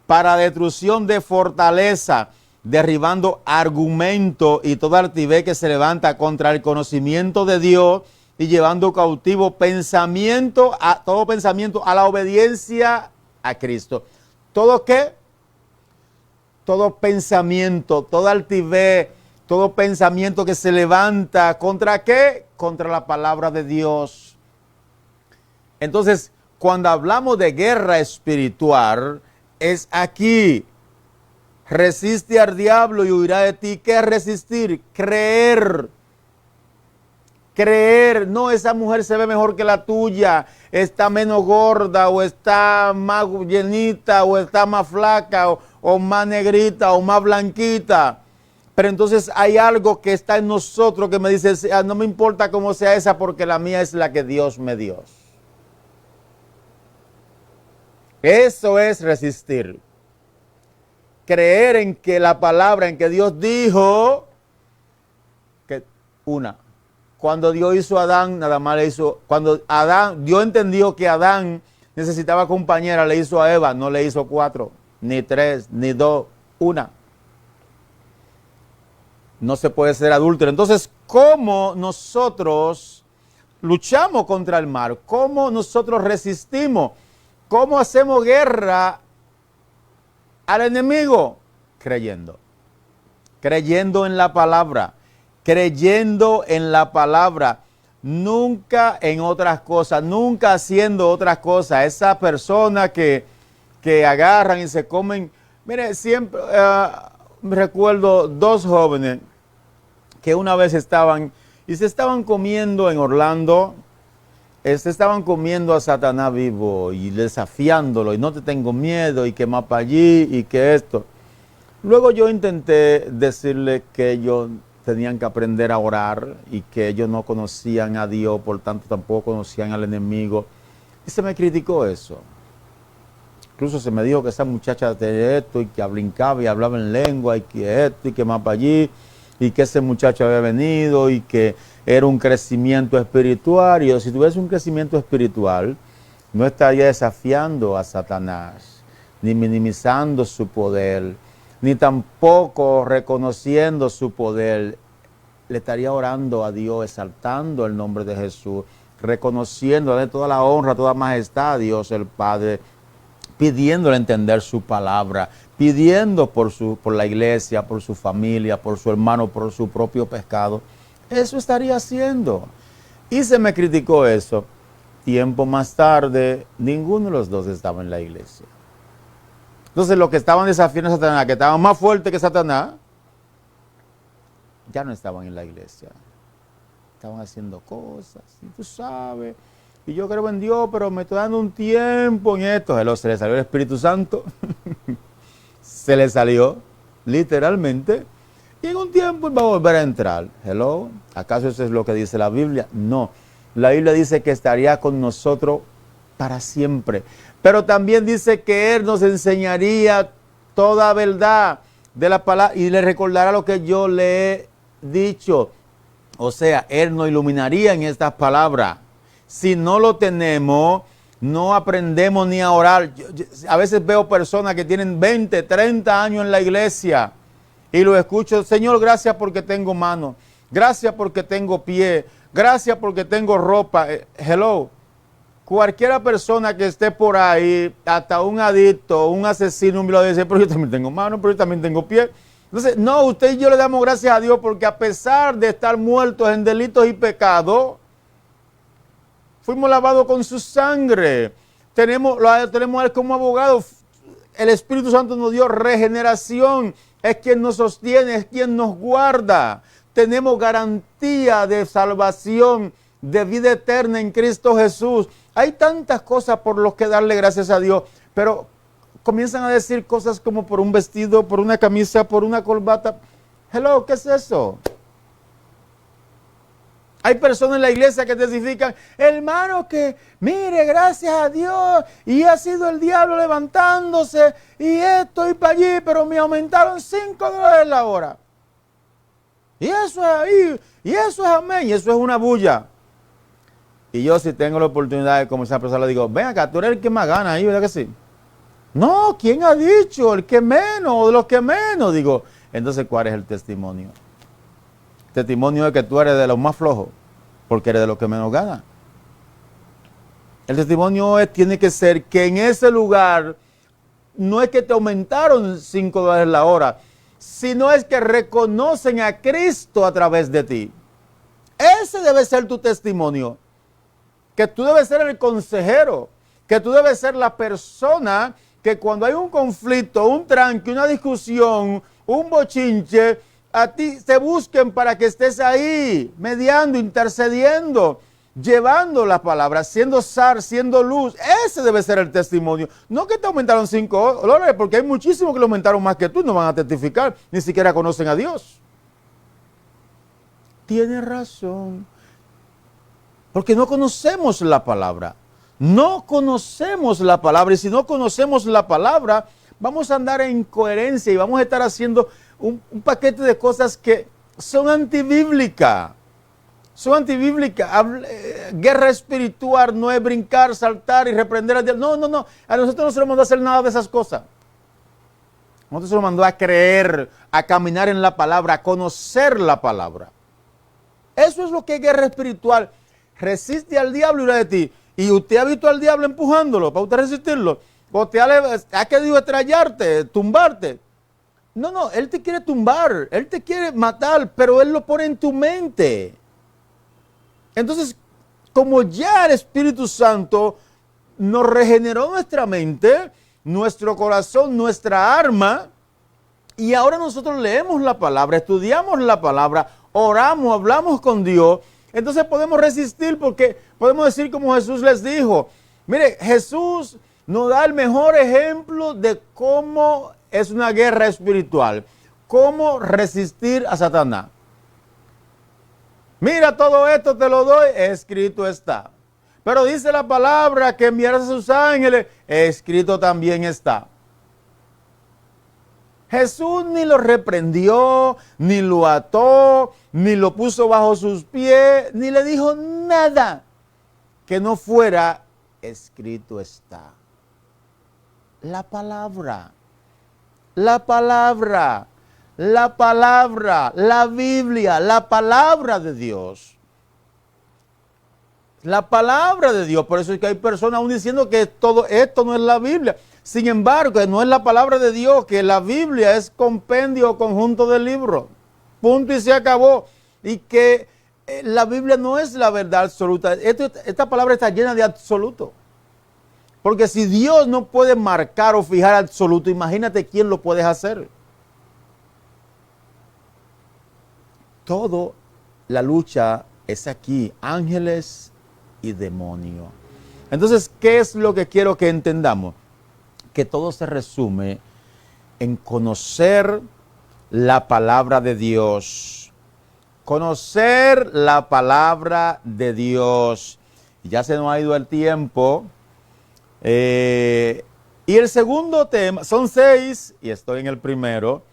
Speaker 1: para destrucción de fortaleza, derribando argumentos y toda altivez que se levanta contra el conocimiento de Dios y llevando cautivo todo pensamiento a la obediencia a Cristo. ¿Todo qué? Todo pensamiento, toda altivez, todo pensamiento que se levanta, ¿contra qué? Contra la palabra de Dios. Entonces, cuando hablamos de guerra espiritual, es aquí. Resiste al diablo y huirá de ti. ¿Qué es resistir? Creer. Creer. No, esa mujer se ve mejor que la tuya. Está menos gorda, o está más llenita, o está más flaca, o más negrita, o más blanquita. Pero entonces hay algo que está en nosotros que me dice, no me importa cómo sea esa, porque la mía es la que Dios me dio. Eso es resistir. Creer en que la palabra, en que Dios dijo, que cuando Dios hizo a Adán, nada más le hizo, cuando Dios entendió que Adán necesitaba compañera, le hizo a Eva, no le hizo 4, ni 3, ni 2, una. No se puede ser adúltero. Entonces, ¿cómo nosotros luchamos contra el mal? ¿Cómo nosotros resistimos? ¿Cómo hacemos guerra al enemigo? Creyendo. Creyendo en la palabra. Creyendo en la palabra. Nunca en otras cosas. Nunca haciendo otras cosas. Esas personas que agarran y se comen. Mire, siempre recuerdo 2 jóvenes que una vez se estaban comiendo en Orlando. Se estaban comiendo a Satanás vivo y desafiándolo, y no te tengo miedo, y que más para allí, y que esto. Luego yo intenté decirle que ellos tenían que aprender a orar y que ellos no conocían a Dios, por tanto tampoco conocían al enemigo. Y se me criticó eso. Incluso se me dijo que esa muchacha tenía esto, y que brincaba y hablaba en lengua, y que esto, y que más para allí, y que ese muchacho había venido, y que era un crecimiento espiritual. Y yo, si tuviese un crecimiento espiritual, no estaría desafiando a Satanás, ni minimizando su poder, ni tampoco reconociendo su poder. Le estaría orando a Dios, exaltando el nombre de Jesús, reconociendo, darle toda la honra, toda majestad a Dios el Padre, pidiéndole entender su palabra, pidiendo por la iglesia, por su familia, por su hermano, por su propio pecado. Eso estaría haciendo. Y se me criticó eso. Tiempo más tarde, ninguno de los dos estaba en la iglesia. Entonces, los que estaban desafiando a Satanás, que estaban más fuertes que Satanás, ya no estaban en la iglesia. Estaban haciendo cosas, y tú sabes. Y yo creo en Dios, pero me estoy dando un tiempo en esto. Se le salió el Espíritu Santo. Se le salió, literalmente. Y en un tiempo va a volver a entrar. Hello. ¿Acaso eso es lo que dice la Biblia? No. La Biblia dice que estaría con nosotros para siempre. Pero también dice que Él nos enseñaría toda verdad de la palabra y le recordará lo que yo le he dicho. O sea, Él nos iluminaría en estas palabras. Si no lo tenemos, no aprendemos ni a orar. Yo a veces veo personas que tienen 20, 30 años en la iglesia y lo escucho, Señor, gracias porque tengo mano, gracias porque tengo pie, gracias porque tengo ropa. Hello, cualquiera persona que esté por ahí, hasta un adicto, un asesino, un violador, dice, pero yo también tengo mano, pero yo también tengo pie. Entonces, no, usted y yo le damos gracias a Dios porque a pesar de estar muertos en delitos y pecados, fuimos lavados con su sangre. Tenemos a él como abogado. El Espíritu Santo nos dio regeneración. Es quien nos sostiene, es quien nos guarda. Tenemos garantía de salvación, de vida eterna en Cristo Jesús. Hay tantas cosas por las que darle gracias a Dios, pero comienzan a decir cosas como por un vestido, por una camisa, por una corbata. Hello, ¿qué es eso? Hay personas en la iglesia que testifican, hermano, que mire, gracias a Dios, y ha sido el diablo levantándose, y esto y para allí, pero me aumentaron $5 la hora. Y eso es ahí, y eso es amén, y eso es una bulla. Y yo, si tengo la oportunidad de comenzar a pensar, le digo, ven acá, tú eres el que más gana ahí, ¿verdad que sí? No, ¿quién ha dicho? El que menos, o de los que menos, digo. Entonces, ¿cuál es el testimonio? Testimonio de que tú eres de los más flojos, porque eres de los que menos gana. El testimonio tiene que ser que en ese lugar no es que te aumentaron $5 la hora, sino es que reconocen a Cristo a través de ti. Ese debe ser tu testimonio. Que tú debes ser el consejero, que tú debes ser la persona que cuando hay un conflicto, un tranque, una discusión, un bochinche, a ti te busquen para que estés ahí, mediando, intercediendo, llevando la palabra, siendo sal, siendo luz. Ese debe ser el testimonio. No que te aumentaron $5, porque hay muchísimos que lo aumentaron más que tú, no van a testificar, ni siquiera conocen a Dios. Tienes razón. Porque no conocemos la palabra. No conocemos la palabra. Y si no conocemos la palabra, vamos a andar en incoherencia y vamos a estar haciendo un paquete de cosas que son antibíblicas. Son antibíblicas. Guerra espiritual no es brincar, saltar y reprender al diablo. No. A nosotros no se nos mandó a hacer nada de esas cosas. A nosotros se nos mandó a creer, a caminar en la palabra, a conocer la palabra. Eso es lo que es guerra espiritual. Resiste al diablo y huirá de ti. Y usted ha visto al diablo empujándolo para usted resistirlo. O te ha querido estrellarte, tumbarte. No, él te quiere tumbar, él te quiere matar, pero él lo pone en tu mente. Entonces, como ya el Espíritu Santo nos regeneró nuestra mente, nuestro corazón, nuestra alma, y ahora nosotros leemos la palabra, estudiamos la palabra, oramos, hablamos con Dios, entonces podemos resistir porque podemos decir como Jesús les dijo. Mire, Jesús nos da el mejor ejemplo de cómo es una guerra espiritual, cómo resistir a Satanás. Mira, todo esto te lo doy, escrito está. Pero dice la palabra que enviarás a sus ángeles, escrito también está. Jesús ni lo reprendió, ni lo ató, ni lo puso bajo sus pies, ni le dijo nada que no fuera escrito está. La palabra, la palabra, la palabra, la Biblia, la palabra de Dios. La palabra de Dios, por eso es que hay personas aún diciendo que todo esto no es la Biblia. Sin embargo, no es la palabra de Dios, que la Biblia es compendio o conjunto de libros. Punto y se acabó. Y que la Biblia no es la verdad absoluta. Esta palabra está llena de absoluto. Porque si Dios no puede marcar o fijar absoluto, imagínate quién lo puede hacer. Todo la lucha es aquí, ángeles y demonios. Entonces, ¿qué es lo que quiero que entendamos? Que todo se resume en conocer la palabra de Dios. Conocer la palabra de Dios. Ya se nos ha ido el tiempo. Y el segundo tema, son 6, y estoy en el primero.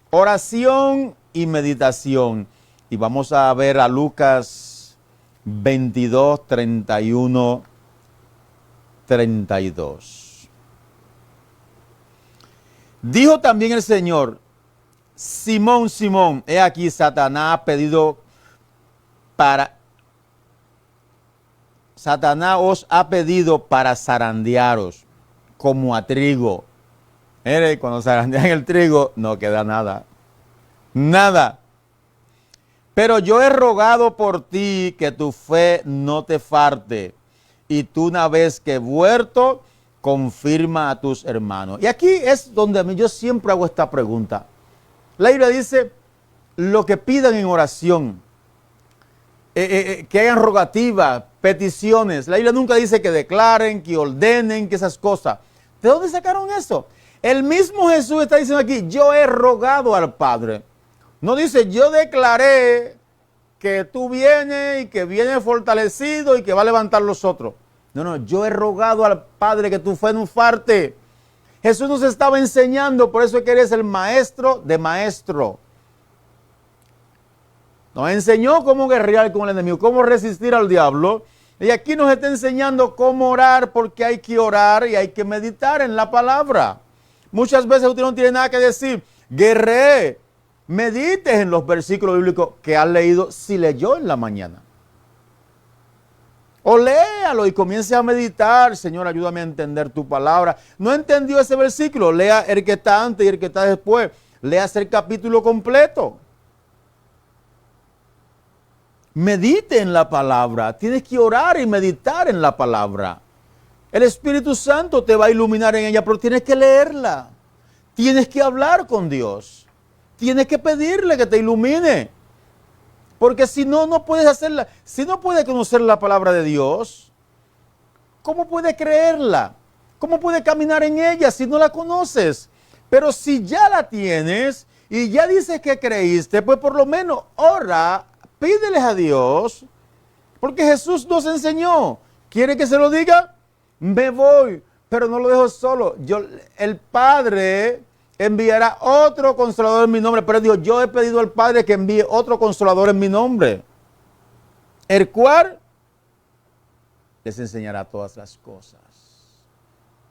Speaker 1: Oración y meditación. Y vamos a ver a Lucas 22, 31, 32. Dijo también el Señor, Simón, Simón, he aquí Satanás os ha pedido para zarandearos como a trigo. Mire, cuando zarandean el trigo no queda nada. Nada. Pero yo he rogado por ti que tu fe no te farte. Y tú una vez que vuelto, confirma a tus hermanos. Y aquí es donde yo siempre hago esta pregunta. La Biblia dice, lo que pidan en oración, que hagan rogativas, peticiones. La Biblia nunca dice que declaren, que ordenen, que esas cosas. ¿De dónde sacaron eso? El mismo Jesús está diciendo aquí, yo he rogado al Padre. No dice, yo declaré que tú vienes y que vienes fortalecido y que va a levantar los otros. No, yo he rogado al Padre que tu fe no falte. Jesús nos estaba enseñando, por eso es que eres el maestro de maestro. Nos enseñó cómo guerrear con el enemigo, cómo resistir al diablo. Y aquí nos está enseñando cómo orar, porque hay que orar y hay que meditar en la palabra. Muchas veces usted no tiene nada que decir. Guerree, medites en los versículos bíblicos que has leído si leyó en la mañana. O léalo y comience a meditar. Señor, ayúdame a entender tu palabra. ¿No entendió ese versículo? Lea el que está antes y el que está después. Lea el capítulo completo. Medite en la palabra. Tienes que orar y meditar en la palabra. El Espíritu Santo te va a iluminar en ella, pero tienes que leerla. Tienes que hablar con Dios. Tienes que pedirle que te ilumine. Porque si no, no puedes hacerla. Si no puedes conocer la palabra de Dios, ¿cómo puedes creerla? ¿Cómo puedes caminar en ella si no la conoces? Pero si ya la tienes y ya dices que creíste, pues por lo menos ora, pídeles a Dios. Porque Jesús nos enseñó. ¿Quiere que se lo diga? Me voy, pero no lo dejo solo. El Padre enviará otro consolador en mi nombre. Pero Dios, yo he pedido al Padre que envíe otro consolador en mi nombre, el cual les enseñará todas las cosas.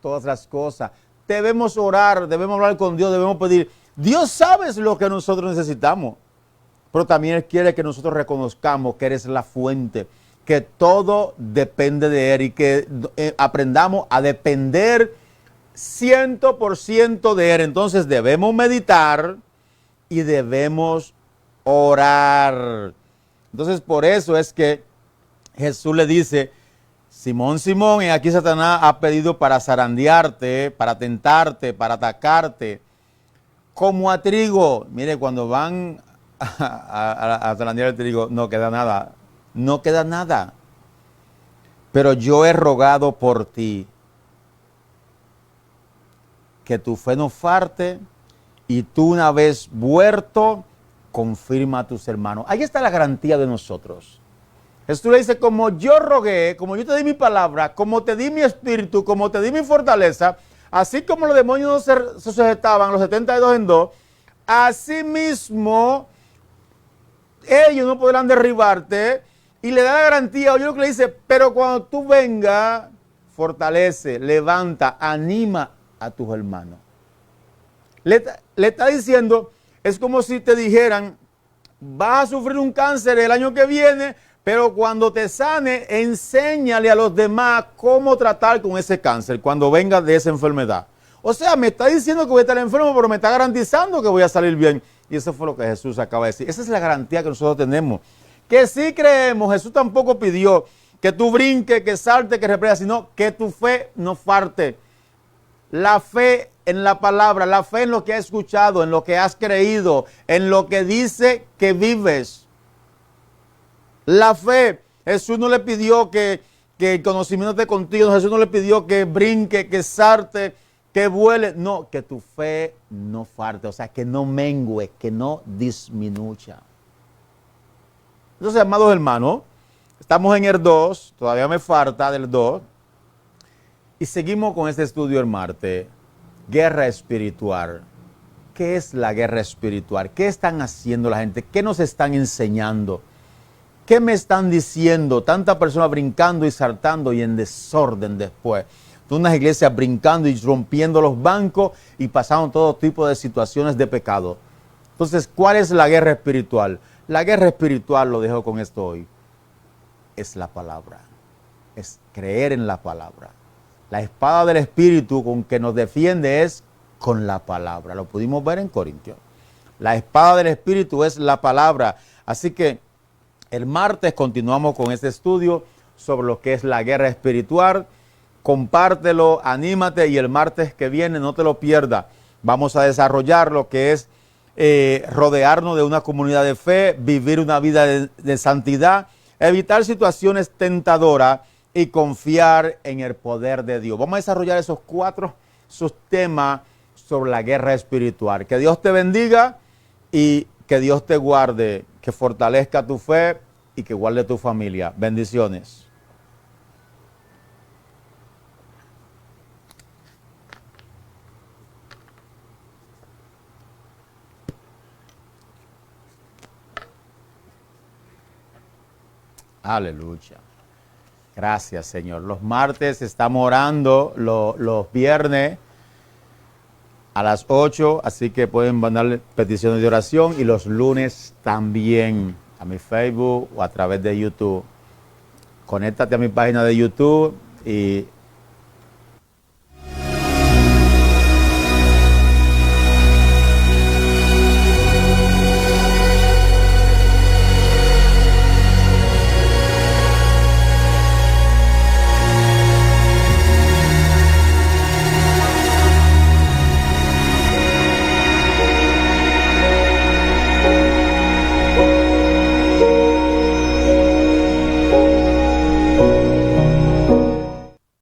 Speaker 1: Todas las cosas. Debemos orar, debemos hablar con Dios, debemos pedir. Dios sabe lo que nosotros necesitamos, pero también Él quiere que nosotros reconozcamos que eres la fuente, que todo depende de Él y que aprendamos a depender 100% de Él. Entonces debemos meditar y debemos orar. Entonces por eso es que Jesús le dice, Simón, Simón, y aquí Satanás ha pedido para zarandearte, para tentarte, para atacarte, como a trigo. Mire, cuando van a zarandear el trigo, no queda nada. No queda nada. Pero yo he rogado por ti, que tu fe no farte, y tú una vez vuelto, confirma a tus hermanos. Ahí está la garantía de nosotros. Jesús le dice, como yo rogué, como yo te di mi palabra, como te di mi espíritu, como te di mi fortaleza, así como los demonios se sujetaban, los 72 en 2, así mismo ellos no podrán derribarte. Y le da la garantía, oye lo que le dice, pero cuando tú vengas, fortalece, levanta, anima a tus hermanos. Le está diciendo, es como si te dijeran, vas a sufrir un cáncer el año que viene, pero cuando te sane, enséñale a los demás cómo tratar con ese cáncer cuando venga de esa enfermedad. O sea, me está diciendo que voy a estar enfermo, pero me está garantizando que voy a salir bien. Y eso fue lo que Jesús acaba de decir. Esa es la garantía que nosotros tenemos. Que sí creemos, Jesús tampoco pidió que tú brinques, que salte, que reprendas, sino que tu fe no falte. La fe en la palabra, la fe en lo que has escuchado, en lo que has creído, en lo que dice que vives. La fe, Jesús no le pidió que el conocimiento esté contigo, Jesús no le pidió que brinque, que salte, que vuele. No, que tu fe no falte, o sea, que no mengue, que no disminuya. Entonces, amados hermanos, estamos en el 2, todavía me falta del 2, y seguimos con este estudio el martes, guerra espiritual. ¿Qué es la guerra espiritual? ¿Qué están haciendo la gente? ¿Qué nos están enseñando? ¿Qué me están diciendo? Tantas personas brincando y saltando y en desorden después. Unas iglesias brincando y rompiendo los bancos y pasando todo tipo de situaciones de pecado. Entonces, ¿cuál es la guerra espiritual? La guerra espiritual, lo dejo con esto hoy, es la palabra, es creer en la palabra. La espada del Espíritu con que nos defiende es con la palabra. Lo pudimos ver en Corintios. La espada del Espíritu es la palabra. Así que el martes continuamos con este estudio sobre lo que es la guerra espiritual. Compártelo, anímate y el martes que viene no te lo pierdas. Vamos a desarrollar lo que es rodearnos de una comunidad de fe, vivir una vida de santidad, evitar situaciones tentadoras y confiar en el poder de Dios. Vamos a desarrollar esos 4 temas sobre la guerra espiritual. Que Dios te bendiga y que Dios te guarde, que fortalezca tu fe y que guarde tu familia. Bendiciones. Aleluya. Gracias, Señor. Los martes estamos orando, los viernes a las 8, así que pueden mandarle peticiones de oración y los lunes también a mi Facebook o a través de YouTube. Conéctate a mi página de YouTube y